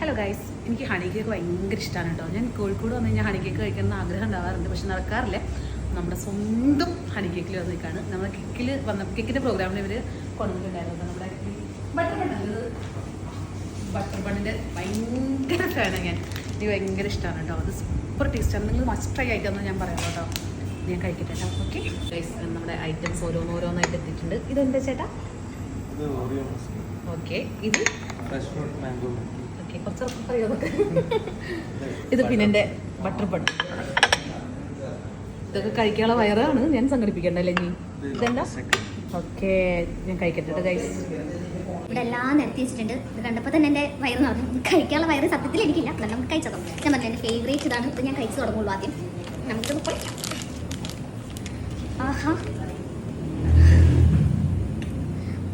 Hello guys, എനിക്ക് honey cake ഭയങ്കര ഇഷ്ടമാണ് കേട്ടോ. ഞാൻ കോഴിക്കോട് വന്നു കഴിഞ്ഞാൽ ഹണി കേക്ക് കഴിക്കണം ആഗ്രഹം ഉണ്ടാവാറുണ്ട്, പക്ഷെ നടക്കാറില്ല. നമ്മുടെ സ്വന്തം ഹണി കേക്കിൽ വന്ന് നിൽക്കുകയാണ്. നമ്മുടെ കേക്കിൻ്റെ പ്രോഗ്രാമിൽ ഇവർ കൊണ്ടുവന്നിട്ടുണ്ടായിരുന്നു. നമ്മുടെ ബട്ടർ ബണ്ണിൻ്റെ ഭയങ്കര ഫാനാണ് ഞാൻ. എനിക്ക് ഭയങ്കര ഇഷ്ടമാണ് കേട്ടോ. അത് സൂപ്പർ ടേസ്റ്റാണ്. നിങ്ങൾ മസ്റ്റ് ട്രൈ ആയിട്ടാണെന്ന് ഞാൻ പറയാം കേട്ടോ. ഞാൻ കഴിക്കട്ടെ കേട്ടോ. ഓക്കെ ഗൈസ്, നമ്മുടെ ഐറ്റംസ് ഓരോന്നായിട്ട് എത്തിയിട്ടുണ്ട്. ഇതെന്താ ചേട്ടാ? ഓക്കെ, ഇത് ഓക്കെ, കുറച്ച് പറയോ? ഇത് പിന്നെ എൻ്റെ ബട്ടർ ബൺ. ഇതൊക്കെ കഴിക്കാനുള്ള വയറാണ്, ഞാൻ സംഘടിപ്പിക്കണ്ടല്ലേ നീ? ഇതെന്താ? ഓക്കെ, ഞാൻ കഴിക്കട്ടെ ഗൈസ്. ഇവിടെ എല്ലാം നിരത്തി വെച്ചിട്ടുണ്ട്. ഇത് കണ്ടപ്പോൾ തന്നെ എൻ്റെ വയറ് നടന്നു. കഴിക്കാനുള്ള വയറ് സത്യത്തിൽ എനിക്കില്ല, നല്ല നമുക്ക് കഴിച്ചതോ. ഞാൻ പറഞ്ഞു എൻ്റെ ഫേവറേറ്റ് ഇതാണ്. ഇപ്പം ഞാൻ കഴിച്ചു തുടങ്ങുള്ളൂ. ആദ്യം നമുക്കിത് പൊളിക്കാം. ആഹാ,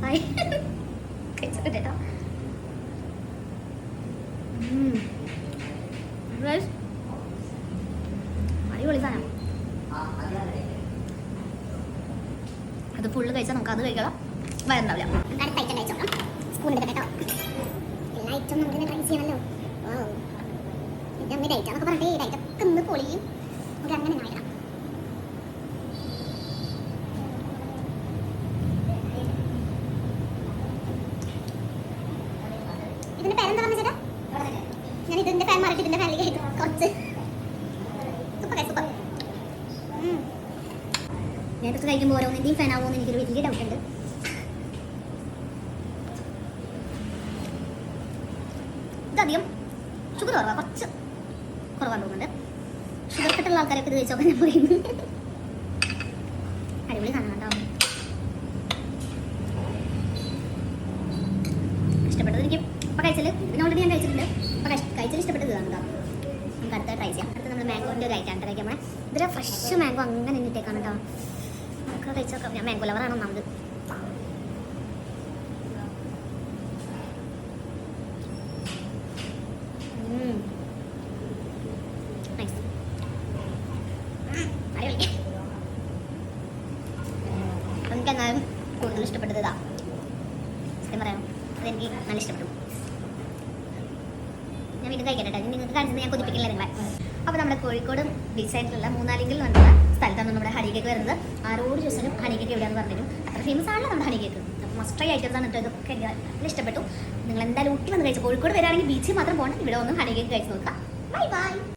കഴിച്ചിട്ട് കേട്ടോ. അടിപൊളി സാധനം. അത് ഫുള്ള് കഴിച്ചാൽ നമുക്ക് അത് കഴിക്കണം, വയറുണ്ടാവില്ല. അടുത്ത ഐറ്റം കഴിച്ചോളാം. സ്പൂണിൻ്റെ കേട്ടോ. എല്ലാ ഐറ്റം നമുക്ക് ട്രൈ ചെയ്യണമല്ലോ. ഇത് അമ്മ ഐറ്റം എന്നൊക്കെ പറഞ്ഞിട്ട് ഈ ഐറ്റമൊക്കെ ഒന്ന് പൊളിയും. നമുക്ക് അങ്ങനെ കഴിക്കണം. ഇതിൻ്റെ പേരെന്താ പറഞ്ഞ ചേട്ടാ? ഞാൻ ഇതിൻ്റെ ഫാൻ മാറിയിട്ട് ഇതിൻ്റെ ഫാനിലേക്ക് ആയിട്ട് കുറച്ച് സൂപ്പർ സൂപ്പർ. ഞാൻ ഇതൊക്കെ കഴിക്കുമ്പോൾ ഓരോന്നിൻ്റെയും ഫാൻ ആവുമെന്ന് എനിക്കൊരു വലിയ ഡൗട്ട് ഉണ്ട്. ഇതധികം ഷുഗർ കുറവാണ്, കുറച്ച് കുറവാൻ തോന്നുന്നുണ്ട്. ഷുഗർ കട്ടുള്ള ആൾക്കാരൊക്കെ ഇത് കഴിച്ചോക്കാൻ ഞാൻ പറയുന്നു. അടിപൊളി സാധനം കേട്ടോ. ഇഷ്ടപ്പെട്ടത് എനിക്ക് ഇപ്പം കഴിച്ചാൽ ഇതിന് ഓൾറെഡി ഞാൻ കഴിച്ചിട്ടുണ്ട്. അപ്പം കഴിച്ചാൽ ഇഷ്ടപ്പെട്ടത് ഇതാണ് കേട്ടോ. നമുക്ക് അടുത്ത ട്രൈ ചെയ്യാം. അടുത്ത് നമ്മൾ മാംഗോൻ്റെ ഒരു ഐറ്റം കഴിക്കാൻ പോണേ. ഇതിൽ ഫ്രഷ് മാംഗോ അങ്ങനെ ഇന്നിട്ടേക്കാണ് കേട്ടോ. നമുക്ക് കഴിച്ചോക്കാം. ഞാൻ മാംഗോ ലവറാണ് ഒന്നാമത്. നൈസ്, അടിപൊളി. എനിക്ക് എന്നാലും കൂടുതൽ ഇഷ്ടപ്പെട്ടത് ഇതാ. സത്യം പറയാം, അതെനിക്ക് നല്ല ഇഷ്ടപ്പെട്ടു. ഞാൻ വീണ്ടും കഴിക്കട്ടെ. നിങ്ങൾക്ക് കാണിച്ചത് ഞാൻ കൊതിപ്പിക്കില്ല നിങ്ങളെ. അപ്പോൾ നമ്മുടെ കോഴിക്കോട് ബീച്ച് സൈഡിലുള്ള മൂന്നാലിങ്കിൽ വന്നിട്ടുള്ള സ്ഥലത്താണ് നമ്മുടെ ഹണി കേക്ക് വരുന്നത്. ആരോട് ചോദിച്ചാലും ഹണി കേക്ക് എവിടെയാണെന്ന് പറഞ്ഞിട്ടും അത്ര ഫേമസ് ആണല്ലോ നമ്മുടെ ഹണി കേക്ക്. അപ്പോൾ മസ്റ്റ് ട്രൈ ഐറ്റംസ് ആണ് കേട്ടോ. ഇതൊക്കെ എനിക്ക് നല്ല ഇഷ്ടപ്പെട്ടു. നിങ്ങൾ എന്തായാലും ഊട്ടി വന്ന് കഴിച്ചു. കോഴിക്കോട് വരികയാണെങ്കിൽ ബീച്ചിൽ മാത്രം പോകണം, ഇവിടെ വന്ന് ഹണി കേക്ക് കഴിച്ച് നോക്കാം. Bye bye.